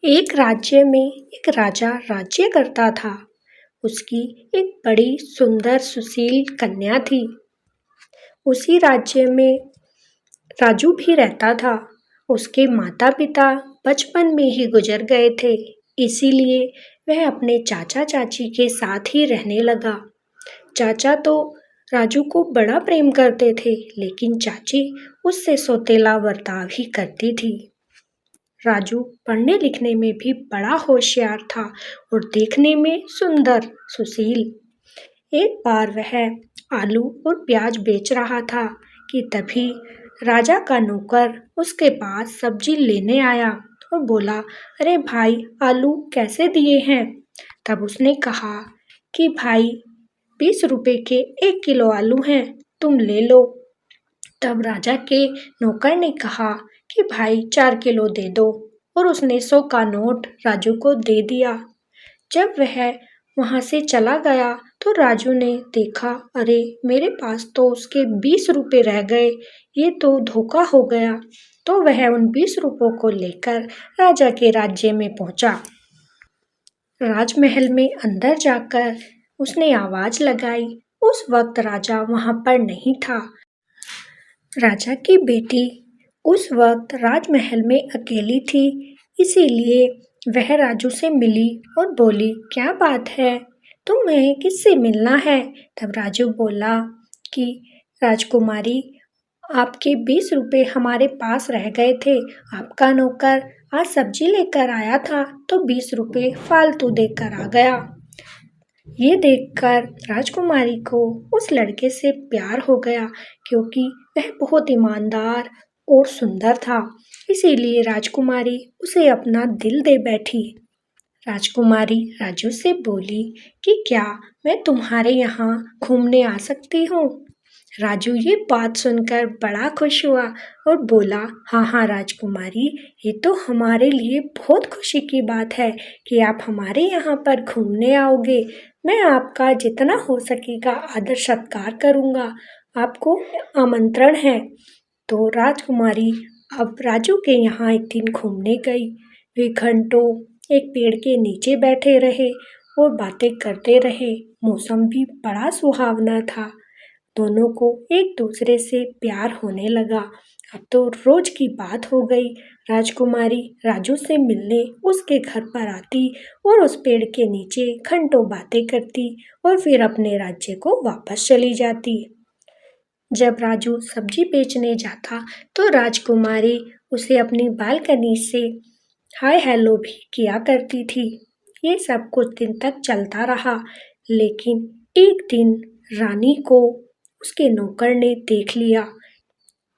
एक राज्य में एक राजा राज्य करता था। उसकी एक बड़ी सुंदर सुशील कन्या थी। उसी राज्य में राजू भी रहता था। उसके माता पिता बचपन में ही गुजर गए थे, इसीलिए वह अपने चाचा चाची के साथ ही रहने लगा। चाचा तो राजू को बड़ा प्रेम करते थे, लेकिन चाची उससे सौतेला बर्ताव ही करती थी। राजू पढ़ने लिखने में भी बड़ा होशियार था और देखने में सुंदर सुशील। एक बार वह आलू और प्याज बेच रहा था कि तभी राजा का नौकर उसके पास सब्जी लेने आया और बोला, अरे भाई, आलू कैसे दिए हैं? तब उसने कहा कि भाई, 20 रुपए के 1 किलो आलू हैं, तुम ले लो। तब राजा के नौकर ने कहा कि भाई 4 किलो दे दो, और उसने 100 का नोट राजू को दे दिया। जब वह वहां से चला गया तो राजू ने देखा, अरे मेरे पास तो उसके 20 रुपए रह गए, ये तो धोखा हो गया। तो वह उन 20 रुपयों को लेकर राजा के राज्य में पहुंचा। राजमहल में अंदर जाकर उसने आवाज लगाई। उस वक्त राजा वहां पर नहीं था। राजा की बेटी उस वक्त राजमहल में अकेली थी, इसीलिए वह राजू से मिली और बोली, क्या बात है, तुम्हें किससे मिलना है? तब राजू बोला कि राजकुमारी, आपके 20 रुपए हमारे पास रह गए थे। आपका नौकर आज सब्जी लेकर आया था तो 20 रुपए फालतू देकर आ गया। ये देखकर राजकुमारी को उस लड़के से प्यार हो गया, क्योंकि वह बहुत ईमानदार और सुंदर था। इसीलिए राजकुमारी उसे अपना दिल दे बैठी। राजकुमारी राजू से बोली कि क्या मैं तुम्हारे यहाँ घूमने आ सकती हूँ? राजू ये बात सुनकर बड़ा खुश हुआ और बोला, हाँ हाँ राजकुमारी, ये तो हमारे लिए बहुत खुशी की बात है कि आप हमारे यहाँ पर घूमने आओगे। मैं आपका जितना हो सकेगा आदर सत्कार करूँगा। आपको आमंत्रण है। तो राजकुमारी अब राजू के यहाँ एक दिन घूमने गई। वे घंटों एक पेड़ के नीचे बैठे रहे और बातें करते रहे। मौसम भी बड़ा सुहावना था। दोनों को एक दूसरे से प्यार होने लगा। अब तो रोज की बात हो गई। राजकुमारी राजू से मिलने उसके घर पर आती और उस पेड़ के नीचे घंटों बातें करती और फिर अपने राज्य को वापस चली जाती। जब राजू सब्जी बेचने जाता तो राजकुमारी उसे अपनी बालकनी से हाय हेलो भी किया करती थी। ये सब कुछ दिन तक चलता रहा, लेकिन एक दिन रानी को उसके नौकर ने देख लिया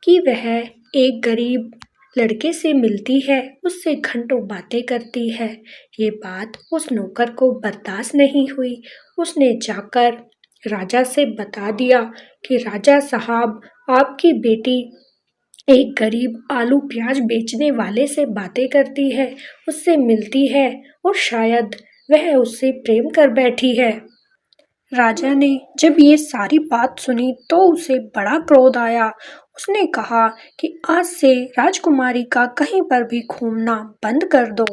कि वह एक गरीब लड़के से मिलती है, उससे घंटों बातें करती है। ये बात उस नौकर को बर्दाश्त नहीं हुई। उसने जाकर राजा से बता दिया कि राजा साहब, आपकी बेटी एक गरीब आलू प्याज बेचने वाले से बातें करती है, उससे मिलती है और शायद वह उससे प्रेम कर बैठी है। राजा ने जब ये सारी बात सुनी तो उसे बड़ा क्रोध आया। उसने कहा कि आज से राजकुमारी का कहीं पर भी घूमना बंद कर दो।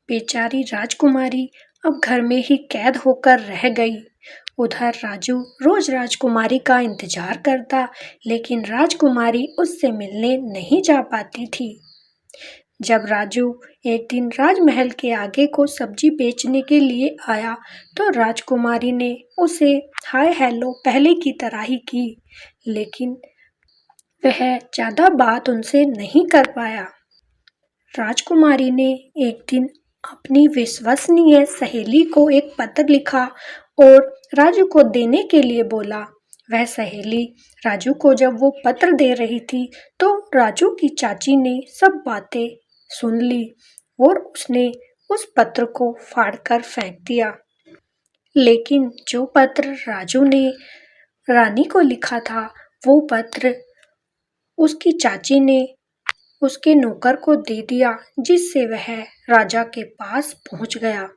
बेचारी राजकुमारी अब घर में ही कैद होकर रह गई। उधर राजू रोज राजकुमारी का इंतजार करता, लेकिन राजकुमारी उससे मिलने नहीं जा पाती थी। जब राजू एक दिन राजमहल के आगे को सब्जी बेचने के लिए आया तो राजकुमारी ने उसे हाय हेलो पहले की तरह ही की, लेकिन वह ज्यादा बात उनसे नहीं कर पाया। राजकुमारी ने एक दिन अपनी विश्वसनीय सहेली को एक पत्र लिखा और राजू को देने के लिए बोला। वह सहेली राजू को जब वो पत्र दे रही थी तो राजू की चाची ने सब बातें सुन ली और उसने उस पत्र को फाड़कर फेंक दिया। लेकिन जो पत्र राजू ने रानी को लिखा था, वो पत्र उसकी चाची ने उसके नौकर को दे दिया, जिससे वह राजा के पास पहुंच गया।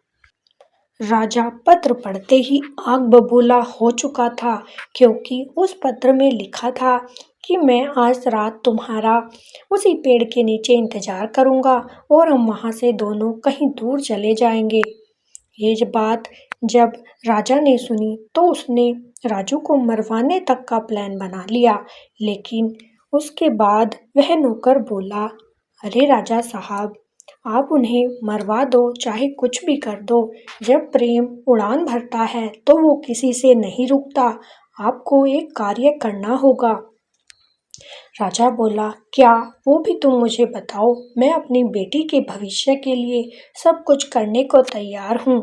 राजा पत्र पढ़ते ही आग बबूला हो चुका था, क्योंकि उस पत्र में लिखा था कि मैं आज रात तुम्हारा उसी पेड़ के नीचे इंतजार करूँगा और हम वहाँ से दोनों कहीं दूर चले जाएंगे। ये बात जब राजा ने सुनी तो उसने राजू को मरवाने तक का प्लान बना लिया। लेकिन उसके बाद वह नौकर बोला, अरे राजा साहब, आप उन्हें मरवा दो चाहे कुछ भी कर दो, जब प्रेम उड़ान भरता है तो वो किसी से नहीं रुकता। आपको एक कार्य करना होगा। राजा बोला, क्या? वो भी तुम मुझे बताओ, मैं अपनी बेटी के भविष्य के लिए सब कुछ करने को तैयार हूँ।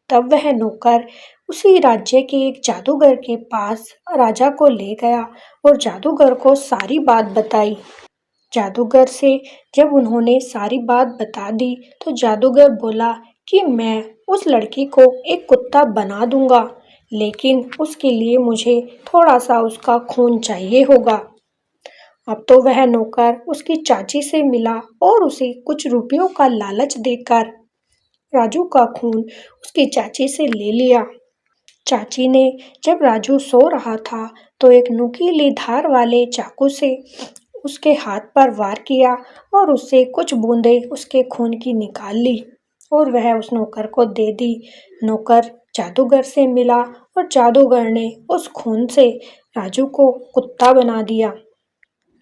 तब वह नौकर उसी राज्य के एक जादूगर के पास राजा को ले गया और जादूगर को सारी बात बताई। जादूगर से जब उन्होंने सारी बात बता दी तो जादूगर बोला कि मैं उस लड़की को एक कुत्ता बना दूंगा, लेकिन उसके लिए मुझे थोड़ा सा उसका खून चाहिए होगा। अब तो वह नौकर उसकी चाची से मिला और उसे कुछ रुपयों का लालच देकर राजू का खून उसकी चाची से ले लिया। चाची ने जब राजू सो रहा था तो एक नुकीली धार वाले चाकू से उसके हाथ पर वार किया और उससे कुछ बूंदें उसके खून की निकाल ली और वह उस नौकर को दे दी। नौकर जादूगर से मिला और जादूगर ने उस खून से राजू को कुत्ता बना दिया।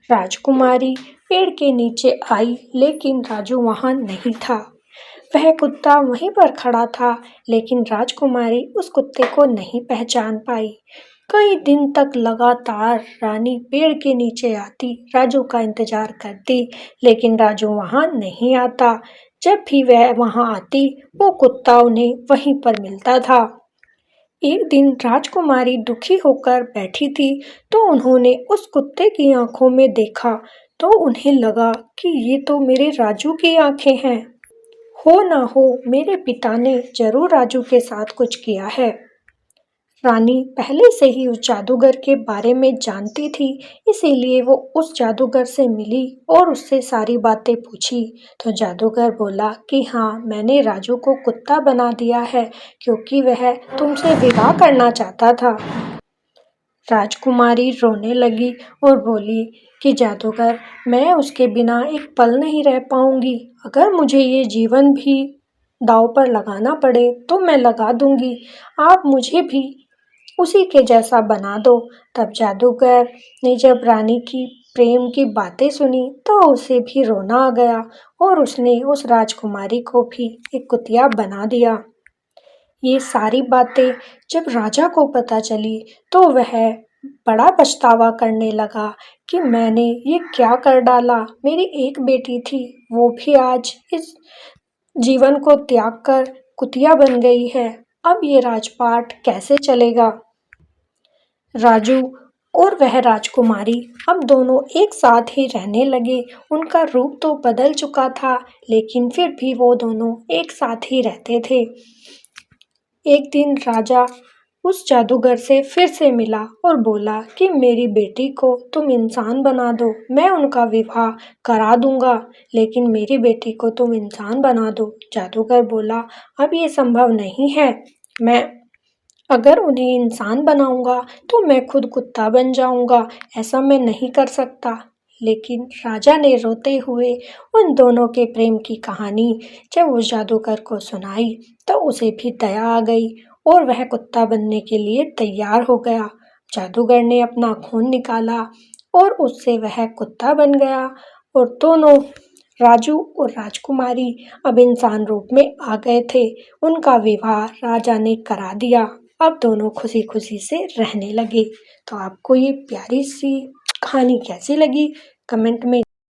राजकुमारी पेड़ के नीचे आई, लेकिन राजू वहां नहीं था। वह कुत्ता वहीं पर खड़ा था, लेकिन राजकुमारी उस कुत्ते को नहीं पहचान पाई। कई दिन तक लगातार रानी पेड़ के नीचे आती, राजू का इंतजार करती, लेकिन राजू वहां नहीं आता। जब भी वह वहां आती, वो कुत्ता उन्हें वहीं पर मिलता था। एक दिन राजकुमारी दुखी होकर बैठी थी तो उन्होंने उस कुत्ते की आंखों में देखा तो उन्हें लगा कि ये तो मेरे राजू की आंखें हैं। हो ना हो, मेरे पिता ने जरूर राजू के साथ कुछ किया है। रानी पहले से ही उस जादूगर के बारे में जानती थी, इसीलिए वो उस जादूगर से मिली और उससे सारी बातें पूछी। तो जादूगर बोला कि हाँ, मैंने राजू को कुत्ता बना दिया है क्योंकि वह तुमसे विवाह करना चाहता था। राजकुमारी रोने लगी और बोली कि जादूगर, मैं उसके बिना एक पल नहीं रह पाऊंगी। अगर मुझे ये जीवन भी दांव पर लगाना पड़े तो मैं लगा दूंगी। आप मुझे भी उसी के जैसा बना दो। तब जादूगर ने जब रानी की प्रेम की बातें सुनी तो उसे भी रोना आ गया और उसने उस राजकुमारी को भी एक कुतिया बना दिया। ये सारी बातें जब राजा को पता चली तो वह बड़ा पछतावा करने लगा कि मैंने ये क्या कर डाला। मेरी एक बेटी थी, वो भी आज इस जीवन को त्याग कर कुतिया बन गई है। अब ये राजपाट कैसे चलेगा। राजू और वह राजकुमारी अब दोनों एक साथ ही रहने लगे। उनका रूप तो बदल चुका था, लेकिन फिर भी वो दोनों एक साथ ही रहते थे। एक दिन राजा उस जादूगर से फिर से मिला और बोला कि मेरी बेटी को तुम इंसान बना दो, मैं उनका विवाह करा दूंगा, लेकिन मेरी बेटी को तुम इंसान बना दो। जादूगर बोला, अब ये संभव नहीं है। मैं अगर उन्हें इंसान बनाऊंगा तो मैं खुद कुत्ता बन जाऊंगा, ऐसा मैं नहीं कर सकता। लेकिन राजा ने रोते हुए उन दोनों के प्रेम की कहानी जब उस जादूगर को सुनाई तो उसे भी दया आ गई और वह कुत्ता बनने के लिए तैयार हो गया। जादूगर ने अपना खून निकाला और उससे वह कुत्ता बन गया और दोनों राजू और राजकुमारी अब इंसान रूप में आ गए थे। उनका विवाह राजा ने करा दिया। अब दोनों खुशी खुशी से रहने लगे। तो आपको ये प्यारी सी कहानी कैसी लगी, कमेंट में